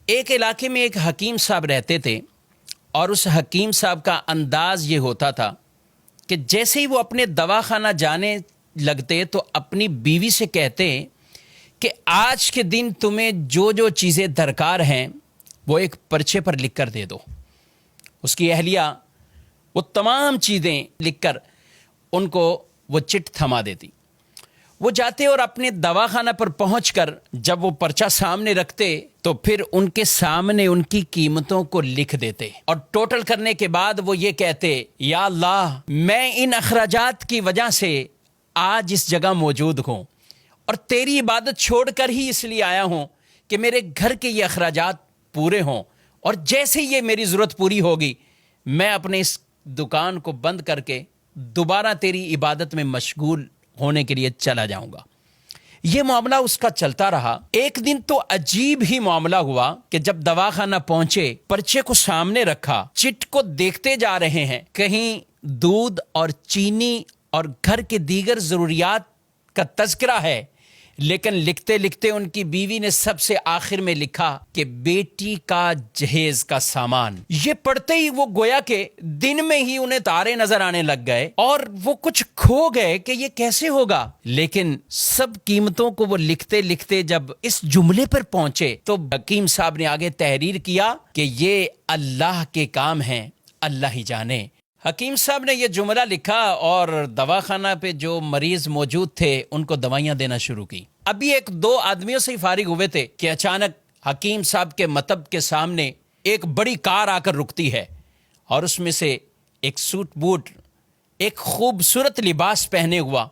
ایک علاقے میں ایک حکیم صاحب رہتے تھے اور اس حکیم صاحب کا انداز یہ ہوتا تھا کہ جیسے ہی وہ اپنے دواخانہ جانے لگتے تو اپنی بیوی سے کہتے کہ آج کے دن تمہیں جو جو چیزیں درکار ہیں وہ ایک پرچے پر لکھ کر دے دو۔ اس کی اہلیہ وہ تمام چیزیں لکھ کر ان کو وہ چٹ تھما دیتی۔ وہ جاتے اور اپنے دواخانہ پر پہنچ کر جب وہ پرچہ سامنے رکھتے تو پھر ان کے سامنے ان کی قیمتوں کو لکھ دیتے اور ٹوٹل کرنے کے بعد وہ یہ کہتے، یا اللہ میں ان اخراجات کی وجہ سے آج اس جگہ موجود ہوں اور تیری عبادت چھوڑ کر ہی اس لیے آیا ہوں کہ میرے گھر کے یہ اخراجات پورے ہوں، اور جیسے یہ میری ضرورت پوری ہوگی میں اپنے اس دکان کو بند کر کے دوبارہ تیری عبادت میں مشغول ہونے کے لیے چلا جاؤں گا۔ یہ معاملہ اس کا چلتا رہا۔ ایک دن تو عجیب ہی معاملہ ہوا کہ جب دواخانہ پہنچے، پرچے کو سامنے رکھا، چٹ کو دیکھتے جا رہے ہیں، کہیں دودھ اور چینی اور گھر کے دیگر ضروریات کا تذکرہ ہے، لیکن لکھتے لکھتے ان کی بیوی نے سب سے آخر میں لکھا کہ بیٹی کا جہیز کا سامان۔ یہ پڑھتے ہی وہ گویا کہ دن میں ہی انہیں تارے نظر آنے لگ گئے اور وہ کچھ کھو گئے کہ یہ کیسے ہوگا۔ لیکن سب قیمتوں کو وہ لکھتے لکھتے جب اس جملے پر پہنچے تو حکیم صاحب نے آگے تحریر کیا کہ یہ اللہ کے کام ہیں، اللہ ہی جانے۔ حکیم صاحب نے یہ جملہ لکھا اور دواخانہ پہ جو مریض موجود تھے ان کو دوائیاں دینا شروع کی۔ ابھی ایک دو آدمیوں سے ہی فارغ ہوئے تھے کہ اچانک حکیم صاحب کے مطب کے سامنے ایک بڑی کار آ کر رکتی ہے اور اس میں سے ایک سوٹ بوٹ، ایک خوبصورت لباس پہنے ہوا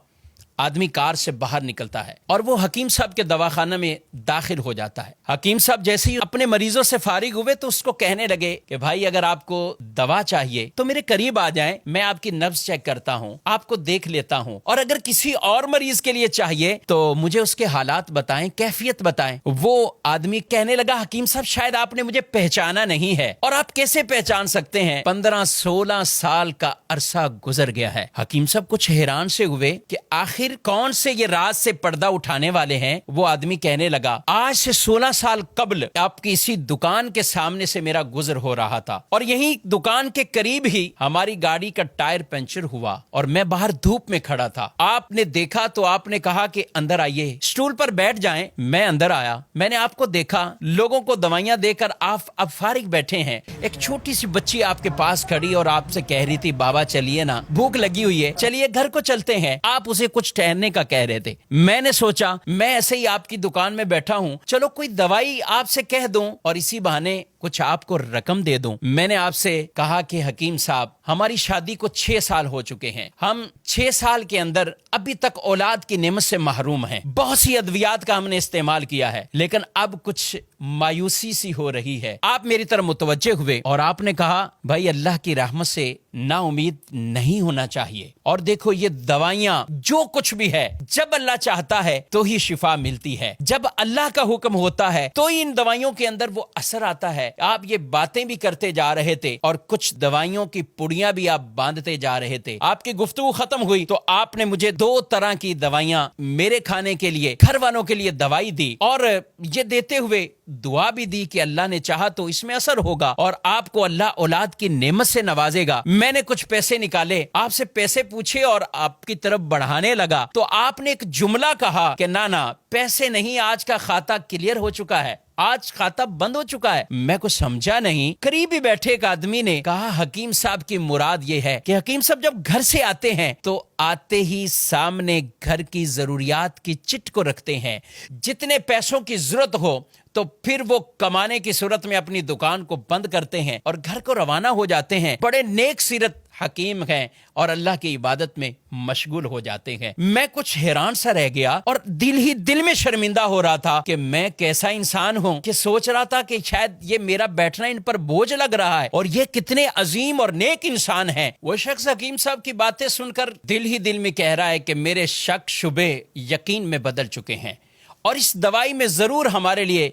آدمی کار سے باہر نکلتا ہے اور وہ حکیم صاحب کے دواخانہ میں داخل ہو جاتا ہے۔ حکیم صاحب جیسے ہی اپنے مریضوں سے فارغ ہوئے تو اس کو کہنے لگے کہ بھائی اگر آپ کو دوا چاہیے تو میرے قریب آ جائیں، میں آپ کی نبض چیک کرتا ہوں، آپ کو دیکھ لیتا ہوں، اور اگر کسی اور مریض کے لیے چاہیے تو مجھے اس کے حالات بتائیں، کیفیت بتائیں۔ وہ آدمی کہنے لگا، حکیم صاحب شاید آپ نے مجھے پہچانا نہیں ہے، اور آپ کیسے پہچان سکتے ہیں؟ 15-16 سال کا عرصہ گزر گیا ہے۔ حکیم صاحب کچھ حیران سے ہوئے کہ آخر کون سے یہ راز سے پردہ اٹھانے والے ہیں۔ وہ آدمی کہنے لگا، آج سے 16 سال قبل آپ کی اسی دکان کے سامنے سے میرا گزر ہو رہا تھا اور یہی دکان کے قریب ہی ہماری گاڑی کا ٹائر پنچر ہوا اور میں باہر دھوپ میں کھڑا تھا، آپ نے دیکھا تو آپ نے کہا کہ اندر آئیے، اسٹول پر بیٹھ جائیں۔ میں اندر آیا، میں نے آپ کو دیکھا، لوگوں کو دوائیاں دے کر آپ اب فارغ بیٹھے ہیں۔ ایک چھوٹی سی بچی آپ کے پاس کھڑی اور آپ سے کہہ رہی تھی، بابا چلیے نا، بھوک لگی ہوئی ہے، چلیے گھر کو چلتے ہیں۔ آپ اسے کچھ ٹہلنے کا کہہ رہے تھے۔ میں نے سوچا میں ایسے ہی آپ کی دکان میں بیٹھا ہوں، چلو کوئی دوائی آپ سے کہہ دوں اور اسی بہانے کچھ آپ کو رقم دے دوں۔ میں نے آپ سے کہا کہ حکیم صاحب ہماری شادی کو 6 سال ہو چکے ہیں، ہم 6 سال کے اندر ابھی تک اولاد کی نعمت سے محروم ہیں، بہت سی ادویات کا ہم نے استعمال کیا ہے، لیکن اب کچھ مایوسی سی ہو رہی ہے۔ آپ میری طرف متوجہ ہوئے اور آپ نے کہا، بھائی اللہ کی رحمت سے نا امید نہیں ہونا چاہیے، اور دیکھو یہ دوائیاں جو کچھ بھی ہے جب اللہ چاہتا ہے تو ہی شفا ملتی ہے، جب اللہ کا حکم ہوتا ہے تو ہی ان دوائیوں کے اندر وہ اثر آتا ہے۔ آپ یہ باتیں بھی کرتے جا رہے تھے اور کچھ دوائیوں کی پڑیاں بھی آپ باندھتے جا رہے تھے۔ آپ کی گفتگو ختم ہوئی تو آپ نے مجھے 2 طرح کی دوائیاں میرے کھانے کے لیے، گھر والوں کے لیے دوائی دی، اور یہ دیتے ہوئے دعا بھی دی کہ اللہ نے چاہا تو اس میں اثر ہوگا اور آپ کو اللہ اولاد کی نعمت سے نوازے گا۔ میں نے کچھ پیسے نکالے، آپ سے پیسے پوچھے اور آپ کی طرف بڑھانے لگا تو آپ نے ایک جملہ کہا کہ نہ پیسے نہیں، آج کا کھاتا کلیئر ہو چکا ہے، آج کھاتا بند ہو چکا ہے۔ میں کچھ سمجھا نہیں۔ قریب ہی بیٹھے ایک آدمی نے کہا، حکیم صاحب کی مراد یہ ہے کہ حکیم صاحب جب گھر سے آتے ہیں تو آتے ہی سامنے گھر کی ضروریات کی چٹ کو رکھتے ہیں، جتنے پیسوں کی ضرورت ہو تو پھر وہ کمانے کی صورت میں اپنی دکان کو بند کرتے ہیں اور گھر کو روانہ ہو جاتے ہیں۔ بڑے نیک سیرت حکیم ہیں اور اللہ کی عبادت میں مشغول ہو جاتے ہیں۔ میں کچھ حیران سا رہ گیا اور دل ہی دل میں شرمندہ ہو رہا تھا کہ میں کیسا انسان ہوں کہ سوچ رہا تھا کہ شاید یہ میرا بیٹھنا ان پر بوجھ لگ رہا ہے اور یہ کتنے عظیم اور نیک انسان ہیں۔ وہ شخص حکیم صاحب کی باتیں سن کر دل ہی دل میں کہہ رہا ہے کہ میرے شک شبے یقین میں بدل چکے ہیں اور اس دوائی میں ضرور ہمارے لیے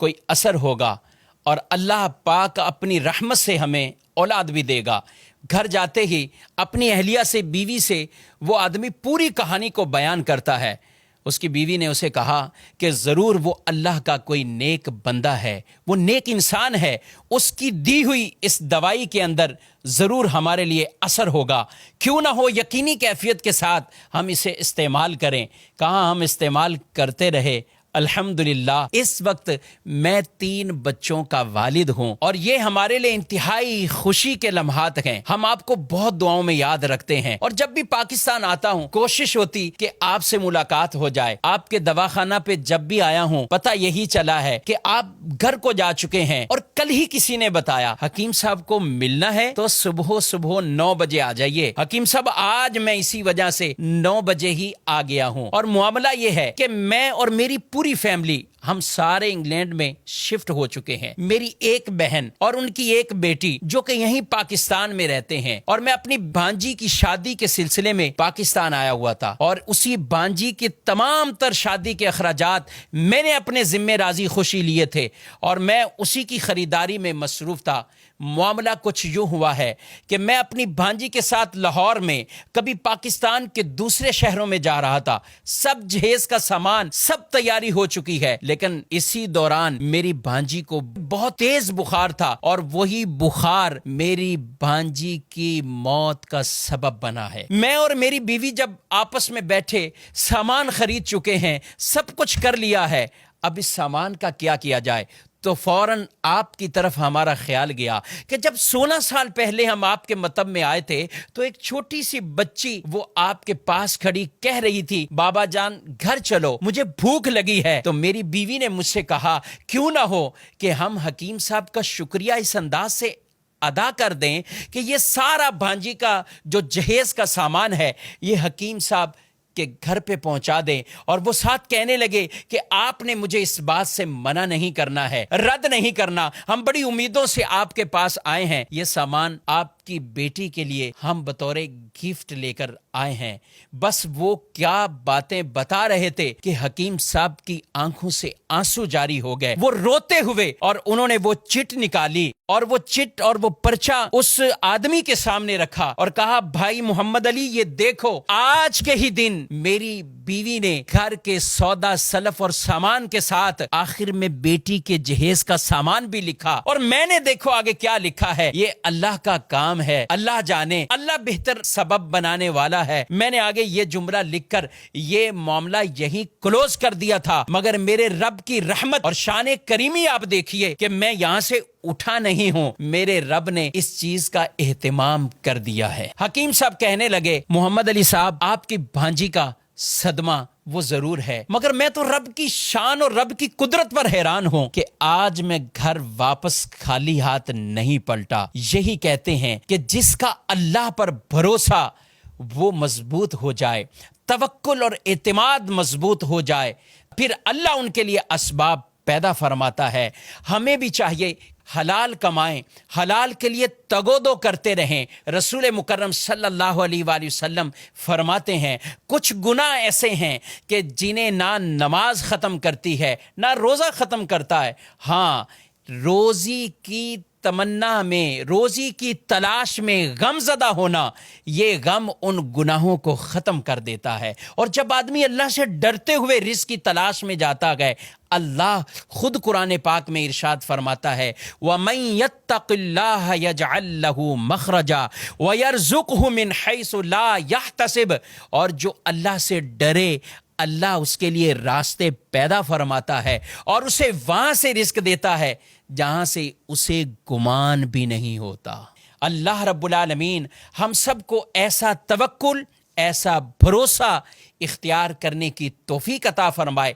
کوئی اثر ہوگا اور اللہ پاک اپنی رحمت سے ہمیں اولاد بھی دے گا۔ گھر جاتے ہی اپنی اہلیہ سے، بیوی سے وہ آدمی پوری کہانی کو بیان کرتا ہے۔ اس کی بیوی نے اسے کہا کہ ضرور وہ اللہ کا کوئی نیک بندہ ہے، وہ نیک انسان ہے، اس کی دی ہوئی اس دوائی کے اندر ضرور ہمارے لیے اثر ہوگا، کیوں نہ ہو یقینی کیفیت کے ساتھ ہم اسے استعمال کریں۔ کہاں ہم استعمال کرتے رہے۔ الحمدللہ اس وقت میں 3 بچوں کا والد ہوں، اور یہ ہمارے لیے انتہائی خوشی کے لمحات ہیں۔ ہم آپ کو بہت دعاؤں میں یاد رکھتے ہیں، اور جب بھی پاکستان آتا ہوں کوشش ہوتی کہ آپ سے ملاقات ہو جائے۔ آپ کے دواخانہ پہ جب بھی آیا ہوں پتہ یہی چلا ہے کہ آپ گھر کو جا چکے ہیں، اور کل ہی کسی نے بتایا حکیم صاحب کو ملنا ہے تو صبح 9 بجے آ جائیے۔ حکیم صاحب آج میں اسی وجہ سے 9 بجے ہی آ گیا ہوں، اور معاملہ یہ ہے کہ میں اور میری پوری فیملی ہم سارے انگلینڈ میں شفٹ ہو چکے ہیں۔ میری ایک بہن اور ان کی ایک بیٹی جو کہ یہیں پاکستان میں رہتے ہیں، اور میں اپنی بھانجی کی شادی کے سلسلے میں پاکستان آیا ہوا تھا، اور اسی بھانجی کے تمام تر شادی کے اخراجات میں نے اپنے ذمہ راضی خوشی لیے تھے، اور میں اسی کی خریداری میں مصروف تھا۔ معاملہ کچھ یوں ہوا ہے کہ میں اپنی بھانجی کے ساتھ لاہور میں، کبھی پاکستان کے دوسرے شہروں میں جا رہا تھا، سب جہیز کا سامان سب تیاری ہو چکی ہے، لیکن اسی دوران میری بھانجی کو بہت تیز بخار تھا، اور وہی بخار میری بھانجی کی موت کا سبب بنا ہے۔ میں اور میری بیوی جب آپس میں بیٹھے سامان خرید چکے ہیں، سب کچھ کر لیا ہے، اب اس سامان کا کیا کیا جائے، تو فوراً آپ کی طرف ہمارا خیال گیا کہ جب 16 سال پہلے ہم آپ کے مطب میں آئے تھے تو ایک چھوٹی سی بچی وہ آپ کے پاس کھڑی کہہ رہی تھی بابا جان گھر چلو مجھے بھوک لگی ہے۔ تو میری بیوی نے مجھ سے کہا کیوں نہ ہو کہ ہم حکیم صاحب کا شکریہ اس انداز سے ادا کر دیں کہ یہ سارا بھانجی کا جو جہیز کا سامان ہے یہ حکیم صاحب کہ گھر پہ پہنچا دیں۔ اور وہ ساتھ کہنے لگے کہ آپ نے مجھے اس بات سے منع نہیں کرنا ہے، رد نہیں کرنا، ہم بڑی امیدوں سے آپ کے پاس آئے ہیں، یہ سامان آپ کی بیٹی کے لیے ہم بطور گفٹ لے کر آئے ہیں۔ بس وہ کیا باتیں بتا رہے تھے کہ حکیم صاحب کی آنکھوں سے آنسو جاری ہو گئے، وہ روتے ہوئے، اور انہوں نے وہ چٹ نکالی، اور وہ چٹ اور وہ پرچہ اس آدمی کے سامنے رکھا اور کہا بھائی محمد علی یہ دیکھو آج کے ہی دن میری بیوی نے گھر کے سودا سلف اور سامان کے ساتھ آخر میں بیٹی کے جہیز کا سامان بھی لکھا، اور میں نے دیکھو آگے کیا لکھا ہے، یہ اللہ کا کام ہے، اللہ جانے، اللہ بہتر سبب بنانے والا ہے۔ میں نے آگے یہ جملہ لکھ کر یہ معاملہ یہی کلوز کر دیا تھا، مگر میرے رب کی رحمت اور شان کریمی آپ دیکھیے کہ میں یہاں سے اٹھا نہیں ہوں، میرے رب نے اس چیز کا اہتمام کر دیا ہے۔ حکیم صاحب کہنے لگے محمد علی صاحب آپ کی بھانجی کا صدمہ وہ ضرور ہے، مگر میں تو رب کی شان اور رب کی قدرت پر حیران ہوں کہ آج میں گھر واپس خالی ہاتھ نہیں پلٹا۔ یہی کہتے ہیں کہ جس کا اللہ پر بھروسہ وہ مضبوط ہو جائے، توکل اور اعتماد مضبوط ہو جائے، پھر اللہ ان کے لیے اسباب پیدا فرماتا ہے۔ ہمیں بھی چاہیے حلال کمائیں، حلال کے لیے تگودو کرتے رہیں۔ رسول مکرم صلی اللہ علیہ وآلہ وسلم فرماتے ہیں کچھ گناہ ایسے ہیں کہ جنہیں نہ نماز ختم کرتی ہے نہ روزہ ختم کرتا ہے، ہاں روزی کی تمنا میں، روزی کی تلاش میں غم زدہ ہونا، یہ غم ان گناہوں کو ختم کر دیتا ہے۔ اور جب آدمی اللہ سے ڈرتے ہوئے رزق کی تلاش میں جاتا گئے، اللہ خود قرآن پاک میں ارشاد فرماتا ہے وَمَن يَتَّقِ اللَّهَ يَجْعَل لَّهُ مَخْرَجًا وَيَرْزُقْهُ مِنْ حَيْثُ لَا يَحْتَسِبُ، اور جو اللہ سے ڈرے اللہ اس کے لیے راستے پیدا فرماتا ہے اور اسے وہاں سے رزق دیتا ہے جہاں سے اسے گمان بھی نہیں ہوتا۔ اللہ رب العالمین ہم سب کو ایسا توکل، ایسا بھروسہ اختیار کرنے کی توفیق عطا فرمائے۔